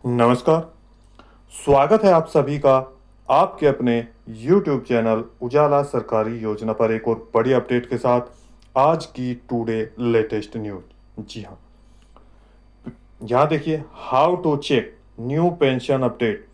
नमस्कार। स्वागत है आप सभी का आपके अपने YouTube चैनल उजाला सरकारी योजना पर एक और बड़ी अपडेट के साथ। आज की टुडे लेटेस्ट न्यूज। जी हाँ, यहाँ देखिए, how to check new pension update.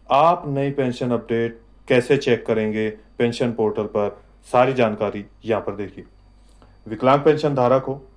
आप नई पेंशन अपडेट कैसे चेक करेंगे पेंशन पोर्टल पर, सारी जानकारी यहाँ पर देखिए। विकलांग पेंशन धारक हो,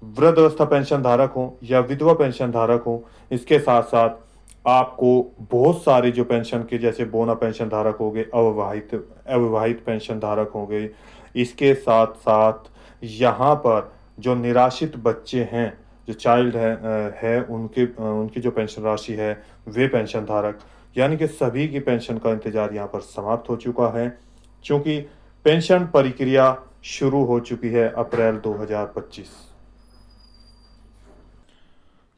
वृद्धावस्था पेंशन धारक हो या विधवा पेंशन धारक हो, इसके साथ साथ आपको बहुत सारी जो पेंशन के जैसे बोना पेंशन धारक हो गए, अविवाहित अविवाहित पेंशन धारक हो गए, इसके साथ साथ यहाँ पर जो निराश्रित बच्चे हैं, जो चाइल्ड है उनकी जो पेंशन राशि है, वे पेंशन धारक, यानी कि सभी की पेंशन का इंतजार यहाँ पर समाप्त हो चुका है, क्योंकि पेंशन प्रक्रिया शुरू हो चुकी है अप्रैल 2025।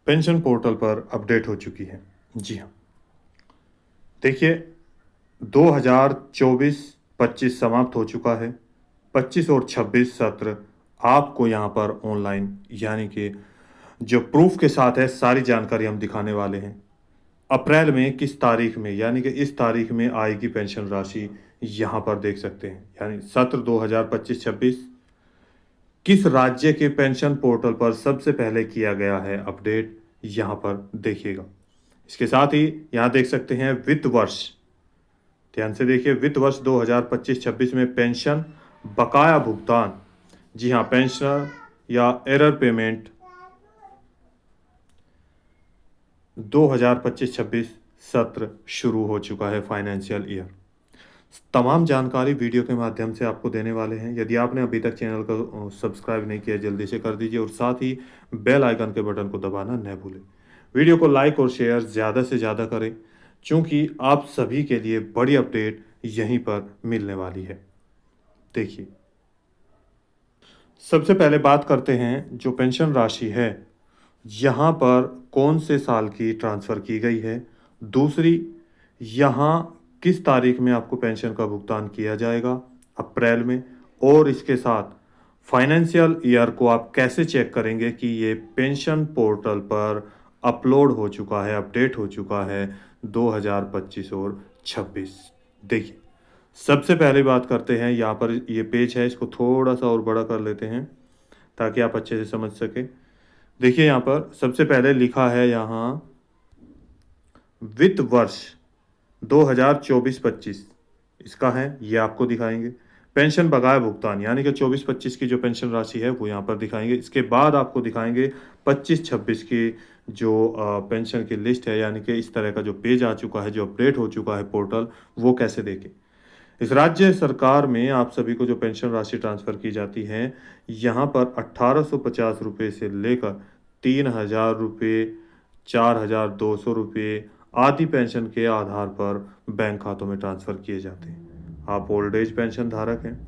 पेंशन पोर्टल पर अपडेट हो चुकी है। जी हाँ, देखिए, 2024-25 समाप्त हो चुका है। 25 और 26 सत्र आपको यहाँ पर ऑनलाइन, यानी कि जो प्रूफ के साथ है, सारी जानकारी हम दिखाने वाले हैं। अप्रैल में किस तारीख में, यानी कि इस तारीख में आएगी पेंशन राशि, यहाँ पर देख सकते हैं। यानी सत्र 2025-26 किस राज्य के पेंशन पोर्टल पर सबसे पहले किया गया है अपडेट, यहाँ पर देखिएगा। इसके साथ ही यहाँ देख सकते हैं वित्त वर्ष, ध्यान से देखिए, वित्त वर्ष 2025-26 में पेंशन बकाया भुगतान। जी हाँ, पेंशनर या एरर पेमेंट 2025-26 सत्र शुरू हो चुका है, फाइनेंशियल ईयर। तमाम जानकारी वीडियो के माध्यम से आपको देने वाले हैं। यदि आपने अभी तक चैनल को सब्सक्राइब नहीं किया, जल्दी से कर दीजिए और साथ ही बेल आइकन के बटन को दबाना न भूलें। वीडियो को लाइक और शेयर ज़्यादा से ज़्यादा करें, क्योंकि आप सभी के लिए बड़ी अपडेट यहीं पर मिलने वाली है। देखिए, सबसे पहले बात करते हैं जो पेंशन राशि है, यहाँ पर कौन से साल की ट्रांसफ़र की गई है। दूसरी, यहाँ किस तारीख में आपको पेंशन का भुगतान किया जाएगा, अप्रैल में। और इसके साथ फाइनेंशियल ईयर को आप कैसे चेक करेंगे कि ये पेंशन पोर्टल पर अपलोड हो चुका है, अपडेट हो चुका है 2025 और 26। देखिए, सबसे पहले बात करते हैं, यहाँ पर ये पेज है, इसको थोड़ा सा और बड़ा कर लेते हैं ताकि आप अच्छे से समझ सकें। देखिए, यहाँ पर सबसे पहले लिखा है, यहाँ वित्त वर्ष 2024-25 इसका है, ये आपको दिखाएंगे। पेंशन बकाया भुगतान, यानी कि 24-25 की जो पेंशन राशि है वो यहाँ पर दिखाएंगे। इसके बाद आपको दिखाएंगे 25-26 की जो पेंशन की लिस्ट है, यानी कि इस तरह का जो पेज आ चुका है, जो अपडेट हो चुका है पोर्टल, वो कैसे देखें। इस राज्य सरकार में आप सभी को जो पेंशन राशि ट्रांसफ़र की जाती है, यहाँ पर 1850 रुपये से लेकर 3000 रुपये, 4200 रुपये आदि पेंशन के आधार पर बैंक खातों में ट्रांसफ़र किए जाते हैं। आप ओल्ड एज पेंशन धारक हैं,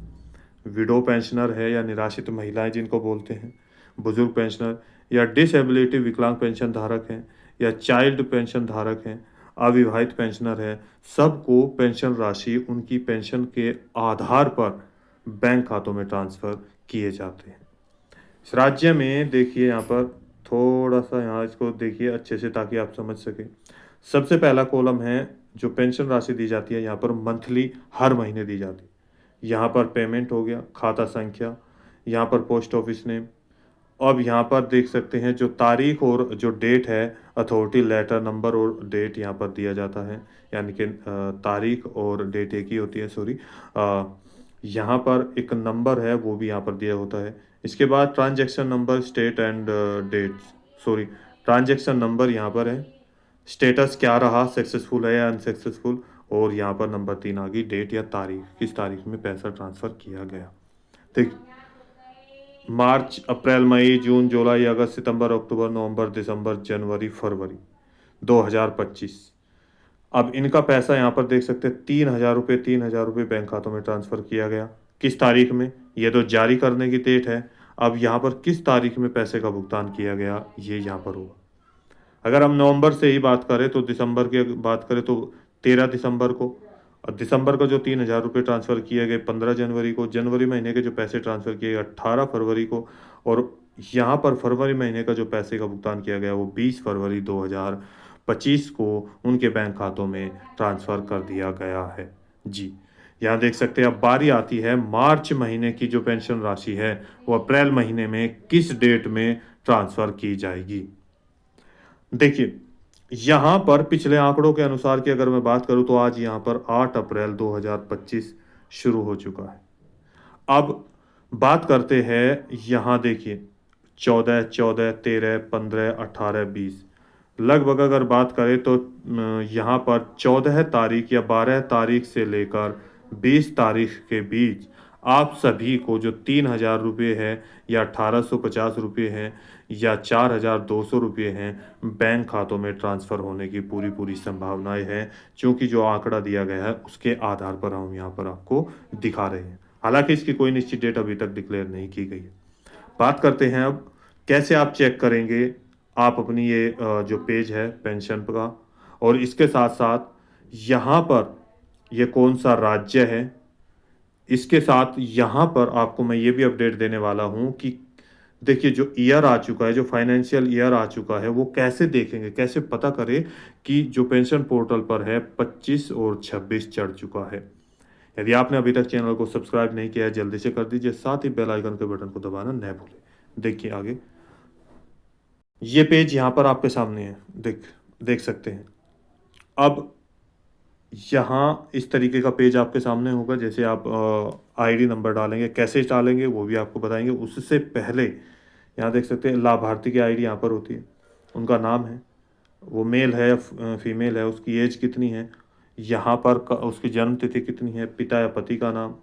विडो पेंशनर है या निराश्रित महिलाएं जिनको बोलते हैं, बुजुर्ग पेंशनर या डिसेबिलिटी विकलांग पेंशन धारक हैं या चाइल्ड पेंशन धारक हैं, अविवाहित पेंशनर है, सबको पेंशन राशि उनकी पेंशन के आधार पर बैंक खातों में ट्रांसफ़र किए जाते हैं। इस राज्य में देखिए, यहाँ पर थोड़ा सा, यहाँ इसको देखिए अच्छे से ताकि आप समझ सकें। सबसे पहला कॉलम है, जो पेंशन राशि दी जाती है, यहाँ पर मंथली हर महीने दी जाती है। यहाँ पर पेमेंट हो गया, खाता संख्या, यहाँ पर पोस्ट ऑफिस नेम। अब यहाँ पर देख सकते हैं जो तारीख और जो डेट है, अथॉरिटी लेटर नंबर और डेट यहाँ पर दिया जाता है, यानी कि तारीख और डेट एक ही होती है, सॉरी। यहाँ पर एक नंबर है, वो भी यहाँ पर दिया होता है। इसके बाद transaction number, state and date, sorry, transaction number यहाँ पर है, स्टेटस क्या रहा, सक्सेसफुल है या अनसक्सेसफुल, और यहाँ पर नंबर 3 आ गई, डेट या तारीख, किस तारीख में पैसा ट्रांसफ़र किया गया। ठीक, मार्च, अप्रैल, मई, जून, जुलाई, अगस्त, सितंबर, अक्टूबर, नवंबर, दिसंबर, जनवरी, फरवरी 2025। अब इनका पैसा यहाँ पर देख सकते हैं, 3000 रुपये बैंक खातों में ट्रांसफ़र किया गया। किस तारीख में, ये तो जारी करने की डेट है। अब यहाँ पर किस तारीख में पैसे का भुगतान किया गया, ये यहाँ पर होगा। अगर हम नवंबर से ही बात करें तो दिसंबर की बात करें तो 13 दिसंबर को, और दिसंबर को जो 3000 रुपये ट्रांसफ़र किए गए 15 जनवरी को, जनवरी महीने के जो पैसे ट्रांसफ़र किए गए 18 फरवरी को, और यहाँ पर फरवरी महीने का जो पैसे का भुगतान किया गया वो 20 फरवरी 25 को उनके बैंक खातों में ट्रांसफ़र कर दिया गया है। जी, यहाँ देख सकते हैं अब बारी आती है मार्च महीने की जो पेंशन राशि है, वो अप्रैल महीने में किस डेट में ट्रांसफ़र की जाएगी। देखिए, यहाँ पर पिछले आंकड़ों के अनुसार की अगर मैं बात करूँ तो आज यहाँ पर 8 अप्रैल 2025 शुरू हो चुका है। अब बात करते हैं यहाँ देखिए 14, 14, 13, 15, 18, 20 लगभग अगर बात करें तो यहाँ पर 14 तारीख या 12 तारीख से लेकर 20 तारीख के बीच आप सभी को जो 3,000 रुपये है या 1,850 रुपये हैं या 4,200 रुपये हैं, बैंक खातों में ट्रांसफ़र होने की पूरी संभावनाएँ हैं, चूँकि जो आंकड़ा दिया गया है उसके आधार पर हम यहाँ पर आपको दिखा रहे हैं। हालाँकि इसकी कोई निश्चित डेट अभी तक डिक्लेयर नहीं की गई है। बात करते हैं अब कैसे आप चेक करेंगे आप अपनी ये जो पेज है पेंशन का, और इसके साथ-साथ यहाँ पर ये कौन-सा राज्य है, इसके साथ यहाँ पर आपको मैं ये भी अपडेट देने वाला हूँ कि देखिए जो ईयर आ चुका है, जो फाइनेंशियल ईयर आ चुका है, वो कैसे देखेंगे, कैसे पता करें कि जो पेंशन पोर्टल पर है 25 और 26 चढ़ चुका है। यदि आपने अभी तक चैनल को सब्सक्राइब नहीं किया है, जल्दी से कर दीजिए, साथ ही बेल आइकन के बटन को दबाना न भूलें। देखिए आगे, ये पेज यहाँ पर आपके सामने है, देख सकते हैं। अब यहाँ इस तरीके का पेज आपके सामने होगा, जैसे आप आईडी नंबर डालेंगे, कैसे डालेंगे वो भी आपको बताएँगे। उससे पहले यहाँ देख सकते हैं लाभार्थी की आईडी यहाँ पर होती है, उनका नाम है, वो मेल है या फीमेल है, उसकी एज कितनी है, यहाँ पर उसकी जन्म तिथि कितनी है, पिता या पति का नाम,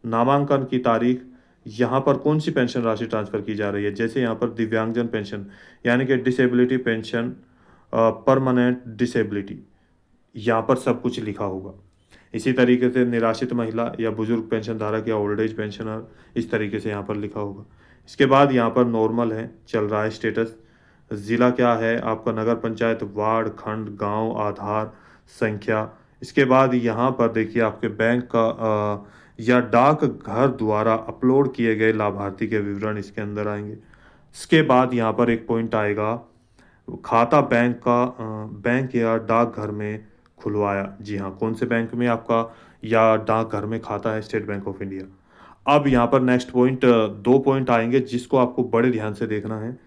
नामांकन की तारीख, यहाँ पर कौन सी पेंशन राशि ट्रांसफ़र की जा रही है। जैसे यहाँ पर दिव्यांगजन पेंशन यानी कि डिसेबिलिटी पेंशन, परमानेंट डिसेबिलिटी, यहाँ पर सब कुछ लिखा होगा। इसी तरीके से निराश्रित महिला या बुजुर्ग पेंशन धारक या ओल्ड एज पेंशनर, इस तरीके से यहाँ पर लिखा होगा। इसके बाद यहाँ पर नॉर्मल है, चल रहा है स्टेटस, ज़िला क्या है आपका, नगर पंचायत, वार्ड, खंड, गांव, आधार संख्या। इसके बाद यहाँ पर देखिए आपके बैंक का या डाक घर द्वारा अपलोड किए गए लाभार्थी के विवरण इसके अंदर आएंगे। इसके बाद यहाँ पर एक पॉइंट आएगा, खाता बैंक का बैंक या डाकघर में खुलवाया। जी हाँ, कौन से बैंक में आपका या डाकघर में खाता है, स्टेट बैंक ऑफ इंडिया। अब यहाँ पर नेक्स्ट पॉइंट, 2 पॉइंट आएंगे जिसको आपको बड़े ध्यान से देखना है।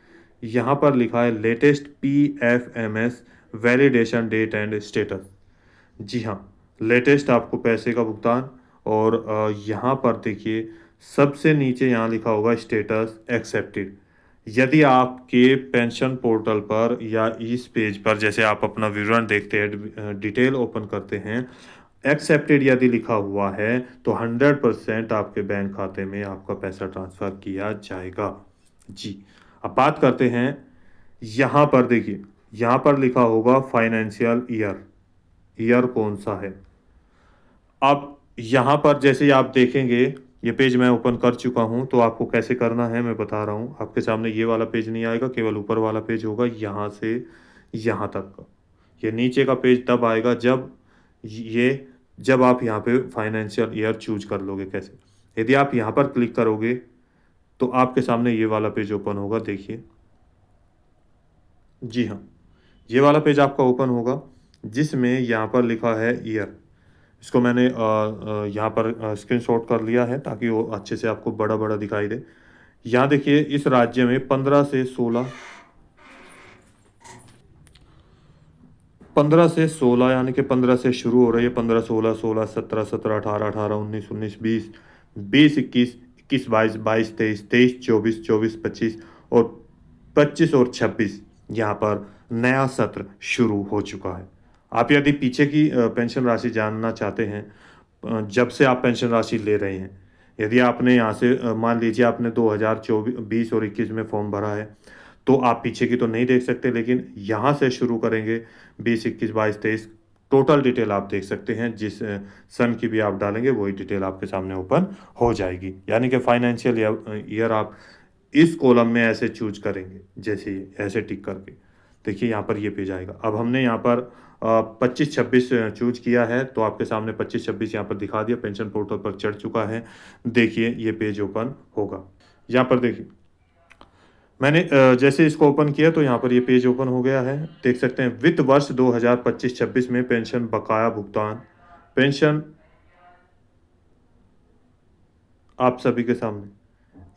यहाँ पर लिखा है latest PFMS validation date and status. जी हाँ, लेटेस्ट आपको पैसे का भुगतान, और यहाँ पर देखिए सबसे नीचे यहाँ लिखा होगा स्टेटस एक्सेप्टेड। यदि आपके पेंशन पोर्टल पर या इस पेज पर जैसे आप अपना विवरण देखते हैं, डिटेल ओपन करते हैं, एक्सेप्टेड यदि लिखा हुआ है तो 100% आपके बैंक खाते में आपका पैसा ट्रांसफ़र किया जाएगा। जी, अब बात करते हैं यहाँ पर देखिए, यहाँ पर लिखा होगा फाइनेंशियल ईयर, ईयर कौन सा है। अब यहाँ पर जैसे ही आप देखेंगे, ये पेज मैं ओपन कर चुका हूँ, तो आपको कैसे करना है मैं बता रहा हूँ। आपके सामने ये वाला पेज नहीं आएगा, केवल ऊपर वाला पेज होगा यहाँ से यहाँ तक का। ये नीचे का पेज तब आएगा जब आप यहाँ पे फाइनेंशियल ईयर चूज़ कर लोगे। कैसे, यदि आप यहाँ पर क्लिक करोगे तो आपके सामने ये वाला पेज ओपन होगा, देखिए। जी हाँ, ये वाला पेज आपका ओपन होगा जिसमें यहाँ पर लिखा है ईयर। इसको मैंने यहाँ पर स्क्रीनशॉट कर लिया है ताकि वो अच्छे से आपको बड़ा-बड़ा दिखाई दे। यहाँ देखिए इस राज्य में 15 से 16 यानी कि 15 से शुरू हो रही है, 15, 16, 16, 17, 17, 18, 18, 19, 19, 20, 20, 21, 21, 22, 22, 23, 23, 24, 24, 25 और 25 और 26 यहाँ पर नया सत्र शुरू हो चुका है। आप यदि पीछे की पेंशन राशि जानना चाहते हैं, जब से आप पेंशन राशि ले रहे हैं, यदि आपने यहाँ से मान लीजिए आपने 2020 और 21 में फॉर्म भरा है, तो आप पीछे की तो नहीं देख सकते, लेकिन यहाँ से शुरू करेंगे 20, 21, 22, 23 टोटल डिटेल आप देख सकते हैं। जिस सन की भी आप डालेंगे वही डिटेल आपके सामने ओपन हो जाएगी। यानी कि फाइनेंशियल ईयर आप इस कॉलम में ऐसे चूज करेंगे, जैसे ऐसे टिक करके देखिए यहाँ पर ये पेज आएगा। अब हमने यहाँ पर 25-26 चूज किया है, तो आपके सामने 25-26 यहाँ पर दिखा दिया, पेंशन पोर्टल पर चढ़ चुका है। देखिए ये पेज ओपन होगा। यहाँ पर देखिए मैंने जैसे इसको ओपन किया तो यहाँ पर ये पेज ओपन हो गया है। देख सकते हैं वित्त वर्ष 2025-26 में पेंशन बकाया भुगतान, पेंशन आप सभी के सामने,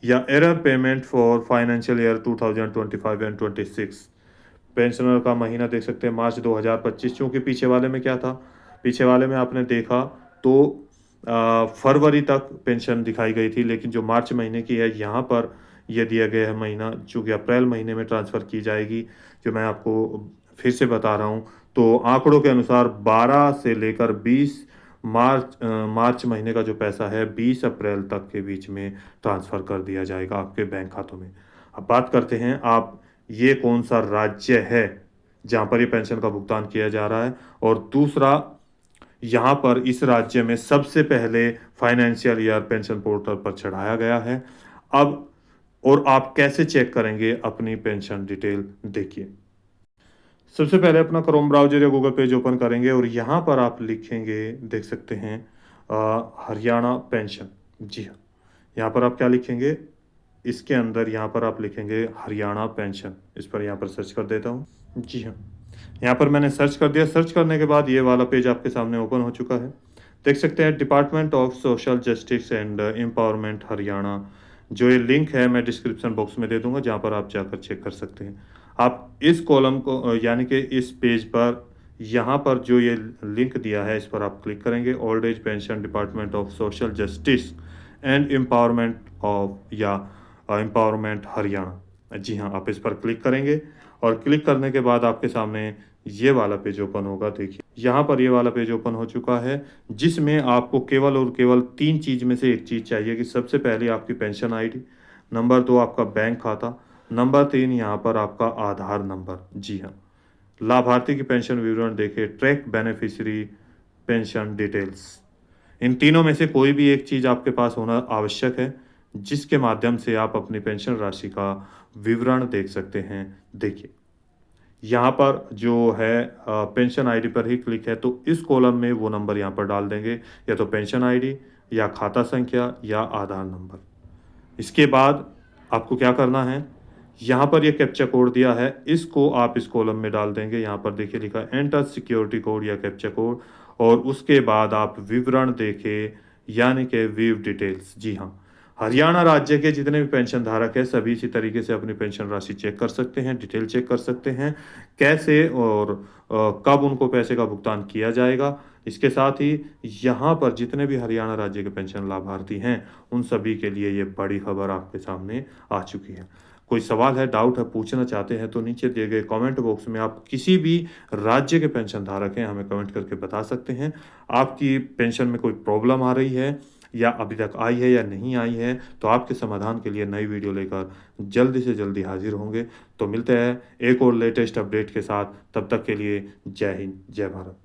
या error payment for financial year 2025 and 26। Pensioner का महीना देख सकते हैं मार्च 2025। चूँकि पीछे वाले में क्या था, पीछे वाले में आपने देखा तो फरवरी तक पेंशन दिखाई गई थी, लेकिन जो मार्च महीने की है यहाँ पर ये दिया गया है महीना, चूँकि अप्रैल महीने में ट्रांसफ़र की जाएगी, जो मैं आपको फिर से बता रहा हूँ। तो आंकड़ों के अनुसार 12 से लेकर 20 मार्च महीने का जो पैसा है 20 अप्रैल तक के बीच में ट्रांसफ़र कर दिया जाएगा आपके बैंक खातों में। अब बात करते हैं आप, ये कौन-सा राज्य है जहाँ पर ये पेंशन का भुगतान किया जा रहा है, और दूसरा यहाँ पर इस राज्य में सबसे पहले फाइनेंशियल ईयर पेंशन पोर्टल पर चढ़ाया गया है। अब और आप कैसे चेक करेंगे अपनी पेंशन डिटेल, देखिए। सबसे पहले अपना क्रोम ब्राउज़र या गूगल पेज ओपन करेंगे और यहाँ पर आप लिखेंगे, देख सकते हैं हरियाणा पेंशन। जी हाँ, यहाँ पर आप क्या लिखेंगे, इसके अंदर यहाँ पर आप लिखेंगे हरियाणा पेंशन। इस पर यहाँ पर सर्च कर देता हूँ। जी हाँ, यहाँ पर मैंने सर्च कर दिया। सर्च करने के बाद ये वाला पेज आपके सामने ओपन हो चुका है। देख सकते हैं department of social justice and empowerment Haryana. जो ये लिंक है मैं डिस्क्रिप्शन बॉक्स में दे दूँगा, जहाँ पर आप जाकर चेक कर सकते हैं। आप इस कॉलम को यानी कि इस पेज पर यहाँ पर जो ये लिंक दिया है इस पर आप क्लिक करेंगे, old age pension department of social justice and empowerment of या एम्पावरमेंट हरियाणा। जी हाँ, आप इस पर क्लिक करेंगे और क्लिक करने के बाद आपके सामने ये वाला पेज ओपन होगा। देखिए यहाँ पर ये वाला पेज ओपन हो चुका है, जिसमें आपको केवल और केवल 3 चीज़ में से एक चीज़ चाहिए कि सबसे पहले आपकी पेंशन आईडी, नंबर 2 आपका बैंक खाता, नंबर 3 यहाँ पर आपका आधार नंबर। जी हाँ, लाभार्थी की पेंशन विवरण देखें, ट्रैक बेनिफिशियरी पेंशन डिटेल्स। इन तीनों में से कोई भी एक चीज़ आपके पास होना आवश्यक है, जिसके माध्यम से आप अपनी पेंशन राशि का विवरण देख सकते हैं। देखिए, यहाँ पर जो है पेंशन आईडी पर ही क्लिक है, तो इस कॉलम में वो नंबर यहाँ पर डाल देंगे, या तो पेंशन आईडी या खाता संख्या या आधार नंबर। इसके बाद आपको क्या करना है, यहाँ पर ये कैप्चा कोड दिया है, इसको आप इस कॉलम में डाल देंगे। यहाँ पर देखिए लिखा है एंटर सिक्योरिटी कोड या कैप्चा कोड, और उसके बाद आप विवरण देखें, यानी कि व्यू डिटेल्स। जी हाँ, हरियाणा राज्य के जितने भी पेंशन धारक हैं सभी इसी तरीके से अपनी पेंशन राशि चेक कर सकते हैं, डिटेल चेक कर सकते हैं, कैसे और कब उनको पैसे का भुगतान किया जाएगा। इसके साथ ही यहाँ पर जितने भी हरियाणा राज्य के पेंशन लाभार्थी हैं, उन सभी के लिए ये बड़ी खबर आपके सामने आ चुकी है। कोई सवाल है, डाउट है, पूछना चाहते हैं तो नीचे दिए गए कमेंट बॉक्स में आप किसी भी राज्य के पेंशन धारक हैं हमें कमेंट करके बता सकते हैं। आपकी पेंशन में कोई प्रॉब्लम आ रही है या अभी तक आई है या नहीं आई है, तो आपके समाधान के लिए नई वीडियो लेकर जल्दी से जल्दी हाजिर होंगे। तो मिलते हैं एक और लेटेस्ट अपडेट के साथ, तब तक के लिए जय हिंद, जय भारत।